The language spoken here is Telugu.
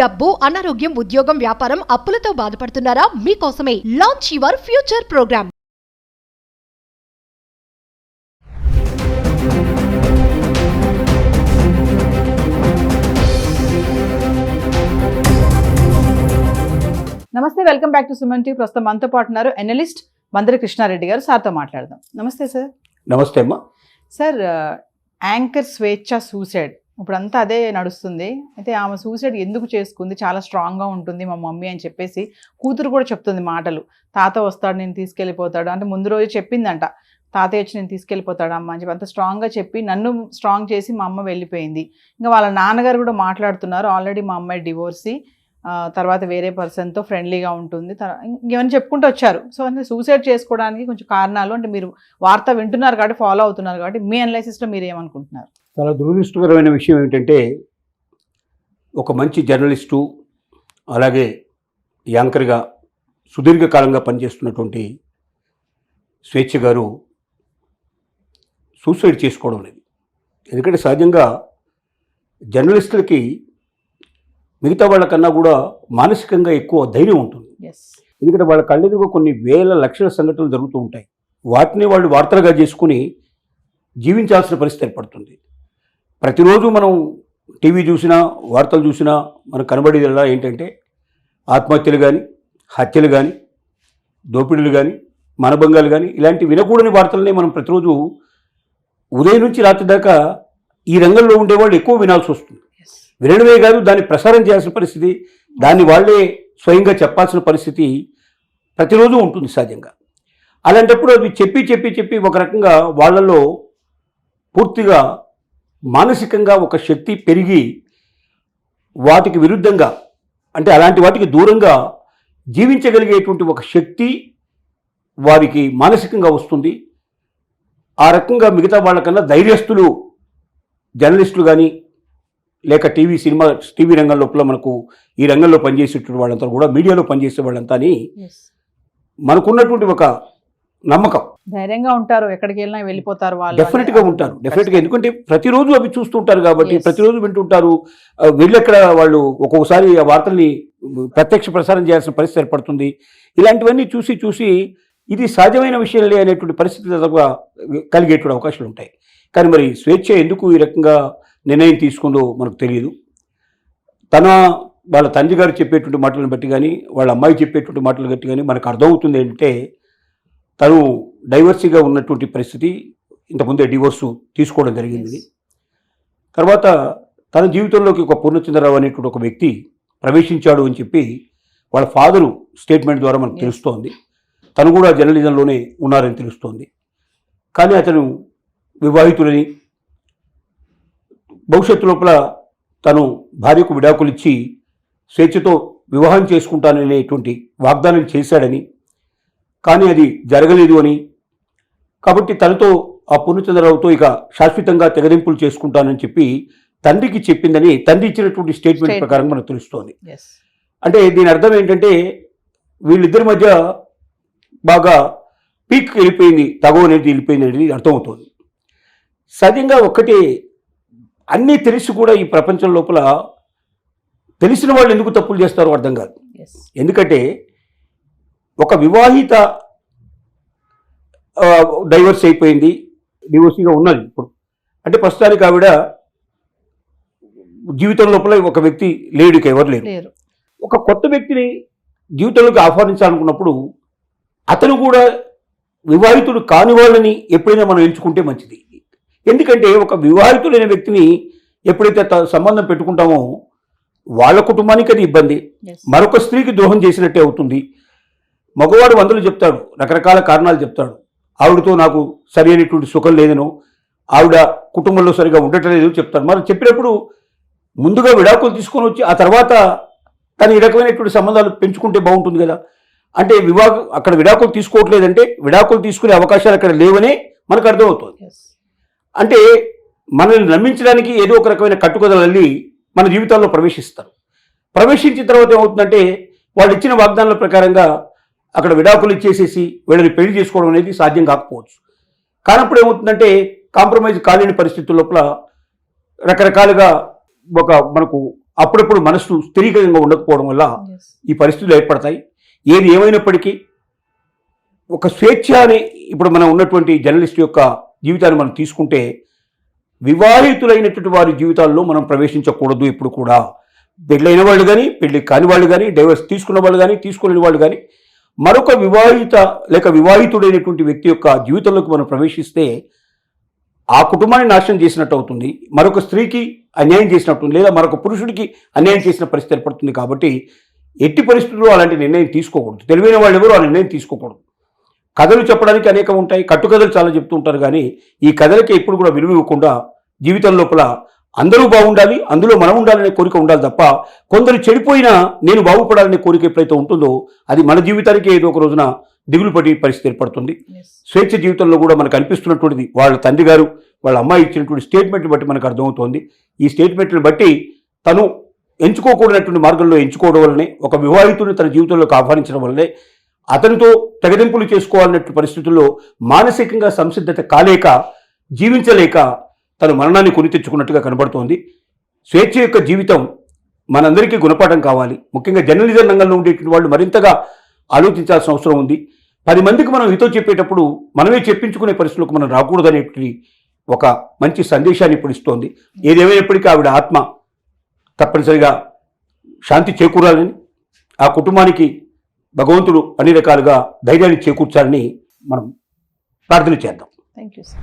డబ్బు, అనారోగ్యం, ఉద్యోగం, వ్యాపారం, అప్పులతో బాధపడుతున్నారా? మీకోసమే లాంచ్ యువర్ ఫ్యూచర్ ప్రోగ్రామ్. నమస్తే, welcome back to Suman TV. ప్రస్తుతం మనతో పాటు ఉన్నారు ఎనలిస్ట్ మందరి కృష్ణారెడ్డి గారు. సార్తో మాట్లాడదాం. నమస్తే సార్. నమస్తే అమ్మా. సార్, యాంకర్ స్వేచ్ఛ సూసైడ్ ఇప్పుడంతా అదే నడుస్తుంది. అయితే ఆమె సూసైడ్ ఎందుకు చేసుకుంది? చాలా స్ట్రాంగ్గా ఉంటుంది మా మమ్మీ అని చెప్పేసి కూతురు కూడా చెప్తుంది మాటలు. తాత వస్తాడు, నేను తీసుకెళ్ళిపోతాడు అంటే ముందు రోజు చెప్పిందంట, తాతయ్య వచ్చి నేను తీసుకెళ్ళిపోతాడు అమ్మ అని చెప్పి అంత స్ట్రాంగ్గా చెప్పి నన్ను స్ట్రాంగ్ చేసి మా అమ్మ వెళ్ళిపోయింది. ఇంకా వాళ్ళ నాన్నగారు కూడా మాట్లాడుతున్నారు, ఆల్రెడీ మా అమ్మాయి డివోర్సీ, తర్వాత వేరే పర్సన్తో ఫ్రెండ్లీగా ఉంటుంది, ఇవన్నీ చెప్పుకుంటూ వచ్చారు. సో అంటే సూసైడ్ చేసుకోవడానికి కొంచెం కారణాలు అంటే మీరు వార్త వింటున్నారు కాబట్టి, ఫాలో అవుతున్నారు కాబట్టి మీ అనాలిసిస్లో మీరు ఏమనుకుంటున్నారు? చాలా దురదృష్టకరమైన విషయం ఏంటంటే, ఒక మంచి జర్నలిస్టు అలాగే యాంకర్గా సుదీర్ఘకాలంగా పనిచేస్తున్నటువంటి స్వేచ్ఛ గారు సూసైడ్ చేసుకోవడం లేదు. ఎందుకంటే సహజంగా జర్నలిస్టులకి మిగతా వాళ్ళకన్నా కూడా మానసికంగా ఎక్కువ ధైర్యం ఉంటుంది. ఎందుకంటే వాళ్ళ కళ్ళెదురుగా కొన్ని వేల లక్షల సంఘటనలు జరుగుతూ ఉంటాయి. వాటిని వాళ్ళు వార్తలుగా చేసుకుని జీవించాల్సిన పరిస్థితి ఏర్పడుతుంది. ప్రతిరోజు మనం టీవీ చూసినా వార్తలు చూసినా మనకు కనబడేదిలా ఏంటంటే ఆత్మహత్యలు కానీ, హత్యలు కానీ, దోపిడీలు కానీ, మానభంగాలు కానీ, ఇలాంటి వినకూడని వార్తలనే మనం ప్రతిరోజు ఉదయం నుంచి రాత్రి దాకా ఈ రంగంలో ఉండేవాళ్ళు ఎక్కువ వినాల్సి వస్తుంది. వినడమే కాదు, దాన్ని ప్రసారం చేయాల్సిన పరిస్థితి, దాన్ని వాళ్ళే స్వయంగా చెప్పాల్సిన పరిస్థితి ప్రతిరోజు ఉంటుంది సహజంగా. అలాంటప్పుడు అది చెప్పి చెప్పి చెప్పి ఒక రకంగా వాళ్ళలో పూర్తిగా మానసికంగా ఒక శక్తి పెరిగి వాటికి విరుద్ధంగా అంటే అలాంటి వాటికి దూరంగా జీవించగలిగేటువంటి ఒక శక్తి వారికి మానసికంగా వస్తుంది. ఆ రకంగా మిగతా వాళ్ళకన్నా ధైర్యస్తులు జర్నలిస్టులు కానీ లేక టీవీ రంగం లోపల మనకు ఈ రంగంలో పనిచేసేటువంటి వాళ్ళంతా కూడా, మీడియాలో పనిచేసే వాళ్ళంతా మనకున్నటువంటి ఒక నమ్మకం, ధైర్యంగా ఉంటారు, ఎక్కడికి వెళ్ళినా వెళ్ళిపోతారు వాళ్ళు. డెఫినెట్గా ఉంటారు, డెఫినెట్గా. ఎందుకంటే ప్రతిరోజు అవి చూస్తుంటారు కాబట్టి, ప్రతిరోజు వింటుంటారు. వీళ్ళెక్కడ వాళ్ళు ఒక్కొక్కసారి ఆ వార్తల్ని ప్రత్యక్ష ప్రసారం చేయాల్సిన పరిస్థితి ఏర్పడుతుంది. ఇలాంటివన్నీ చూసి చూసి ఇది సహజమైన విషయంలే అనేటువంటి పరిస్థితి కలిగేటువంటి అవకాశాలు ఉంటాయి. కానీ మరి స్వేచ్ఛ ఎందుకు ఈ రకంగా నిర్ణయం తీసుకుందో మనకు తెలియదు. వాళ్ళ తండ్రి గారు చెప్పేటువంటి మాటలను బట్టి కానీ, వాళ్ళ అమ్మాయి చెప్పేటువంటి మాటలు బట్టి కానీ మనకు అర్థమవుతుంది ఏంటంటే, తను డైవర్సీగా ఉన్నటువంటి పరిస్థితి, ఇంతకుముందే డివోర్సు తీసుకోవడం జరిగింది. తర్వాత తన జీవితంలోకి ఒక పూర్ణచంద్రరావు అనేటువంటి ఒక వ్యక్తి ప్రవేశించాడు అని చెప్పి వాళ్ళ ఫాదరు స్టేట్మెంట్ ద్వారా మనకు తెలుస్తోంది. తను కూడా జర్నలిజంలోనే ఉన్నారని తెలుస్తోంది. కానీ అతను వివాహితులని, భవిష్యత్తు లోపల తను భార్యకు విడాకులు ఇచ్చి స్వేచ్ఛతో వివాహం చేసుకుంటాననేటువంటి వాగ్దానం చేశాడని, కానీ అది జరగలేదు అని, కాబట్టి తనతో ఆ పూర్ణచంద్రరావుతో ఇక శాశ్వతంగా తెగదింపులు చేసుకుంటానని చెప్పి తండ్రికి చెప్పిందని తండ్రి ఇచ్చినటువంటి స్టేట్మెంట్ ప్రకారం మనకు తెలుస్తోంది. అంటే దీని అర్థం ఏంటంటే, వీళ్ళిద్దరి మధ్య బాగా పీక్ వెళ్ళిపోయింది, తగవ అనేది వెళ్ళిపోయింది అనేది అర్థమవుతోంది. సహజంగా ఒక్కటే, అన్నీ తెలిసి కూడా ఈ ప్రపంచం లోపల తెలిసిన వాళ్ళు ఎందుకు తప్పులు చేస్తారో అర్థం కాదు. ఎందుకంటే ఒక వివాహిత డైవర్స్ అయిపోయింది, డివోర్సీగా ఉన్నది ఇప్పుడు అంటే ప్రస్తుతానికి ఆవిడ జీవితం లోపల ఒక వ్యక్తి లేడు, ఎవరు లేరు. ఒక కొత్త వ్యక్తిని జీవితంలోకి ఆహ్వానించాలనుకున్నప్పుడు అతను కూడా వివాహితుడు కాని వాళ్ళని ఎప్పుడైనా మనం ఎంచుకుంటే మంచిది. ఎందుకంటే ఒక వివాహితుడైన వ్యక్తిని ఎప్పుడైతే సంబంధం పెట్టుకుంటామో వాళ్ళ కుటుంబానికి అది ఇబ్బంది, మరొక స్త్రీకి ద్రోహం చేసినట్టే అవుతుంది. మగవాడు వందలు చెప్తాడు, రకరకాల కారణాలు చెప్తాడు. ఆవిడతో నాకు సరైనటువంటి సుఖం లేదనో, ఆవిడ కుటుంబంలో సరిగా ఉండటం లేదో చెప్తాడు. మరి చెప్పినప్పుడు ముందుగా విడాకులు తీసుకొని వచ్చి ఆ తర్వాత తను ఈ రకమైనటువంటి సంబంధాలు పెంచుకుంటే బాగుంటుంది కదా. అంటే అక్కడ విడాకులు తీసుకోవట్లేదంటే విడాకులు తీసుకునే అవకాశాలు అక్కడ లేవనే మనకు అర్థమవుతుంది. అంటే మనల్ని నమ్మించడానికి ఏదో ఒక రకమైన కట్టుకథలల్లి మన జీవితాల్లో ప్రవేశిస్తారు. ప్రవేశించిన తర్వాత ఏమవుతుందంటే, వాళ్ళు ఇచ్చిన వాగ్దానాల ప్రకారంగా అక్కడ విడాకులు ఇచ్చేసేసి వీళ్ళని పెళ్లి చేసుకోవడం అనేది సాధ్యం కాకపోవచ్చు. కానప్పుడు ఏమవుతుందంటే, కాంప్రమైజ్ కాలేని పరిస్థితుల లోపల రకరకాలుగా ఒక మనకు అప్పుడప్పుడు మనసు స్థిరీకరంగా ఉండకపోవడం వల్ల Yes. ఈ పరిస్థితులు ఏర్పడతాయి. ఏది ఏమైనప్పటికీ ఒక స్వేచ్ఛ అని ఇప్పుడు మనం ఉన్నటువంటి జర్నలిస్ట్ యొక్క జీవితాన్ని మనం తీసుకుంటే వివాహితులైనటువంటి వారి జీవితాల్లో మనం ప్రవేశించకూడదు. ఎప్పుడు కూడా పెళ్ళైన వాళ్ళు కానీ, పెళ్లి కాని వాళ్ళు కానీ, డైవర్స్ తీసుకున్న వాళ్ళు కానీ, తీసుకోలేని వాళ్ళు కానీ, మరొక వివాహిత లేక వివాహితుడైనటువంటి వ్యక్తి యొక్క జీవితంలోకి మనం ప్రవేశిస్తే ఆ కుటుంబాన్ని నాశనం చేసినట్టు అవుతుంది, మరొక స్త్రీకి అన్యాయం చేసినట్టు, లేదా మరొక పురుషుడికి అన్యాయం చేసిన పరిస్థితి ఏర్పడుతుంది. కాబట్టి ఎట్టి పరిస్థితుల్లో అలాంటి నిర్ణయం తీసుకోకూడదు. తెలివైన వాళ్ళు ఎవరు ఆ నిర్ణయం తీసుకోకూడదు. కథలు చెప్పడానికి అనేకం ఉంటాయి, కట్టుకథలు చాలా చెప్తూ ఉంటారు, కానీ ఈ కథలకి ఎప్పుడు కూడా విలువ ఇవ్వకుండా జీవితం లోపల అందరూ బాగుండాలి, అందులో మనం ఉండాలనే కోరిక ఉండాలి తప్ప కొందరు చెడిపోయినా నేను బాగుపడాలనే కోరిక ఎప్పుడైతే ఉంటుందో అది మన జీవితానికి ఏదో ఒక రోజున దిగులు పడి పరిస్థితి ఏర్పడుతుంది. Yes. స్వేచ్ఛ జీవితంలో కూడా మనకు అనిపిస్తున్నటువంటిది వాళ్ళ తండ్రి గారు వాళ్ళ అమ్మాయి ఇచ్చినటువంటి స్టేట్మెంట్ని బట్టి మనకు అర్థమవుతోంది. ఈ స్టేట్మెంట్ని బట్టి తను ఎంచుకోకూడనటువంటి మార్గంలో ఎంచుకోవడం వల్లనే, ఒక వివాహితుడిని తన జీవితంలోకి ఆహ్వానించడం వల్లనే అతనితో తెగదెంపులు చేసుకోవాలన్నట్టు పరిస్థితుల్లో మానసికంగా సంసిద్ధత కాలేక, జీవించలేక తను మరణాన్ని కొని తెచ్చుకున్నట్టుగా కనబడుతోంది. స్వేచ్ఛ యొక్క జీవితం మనందరికీ గుణపాఠం కావాలి. ముఖ్యంగా జర్నలిజం రంగంలో ఉండేటువంటి వాళ్ళు మరింతగా ఆలోచించాల్సిన అవసరం ఉంది. 10 మందికి మనం హితో చెప్పేటప్పుడు మనమే చెప్పించుకునే పరిస్థితులకు మనం రాకూడదనేటువంటి ఒక మంచి సందేశాన్ని ఇప్పుడు ఇస్తోంది. ఏదేమైనప్పటికీ ఆవిడ ఆత్మ తప్పనిసరిగా శాంతి చేకూరాలని, ఆ కుటుంబానికి భగవంతుడు అన్ని రకాలుగా ధైర్యాన్ని చేకూర్చాలని మనం ప్రార్థన చేద్దాం. Thank you, sir.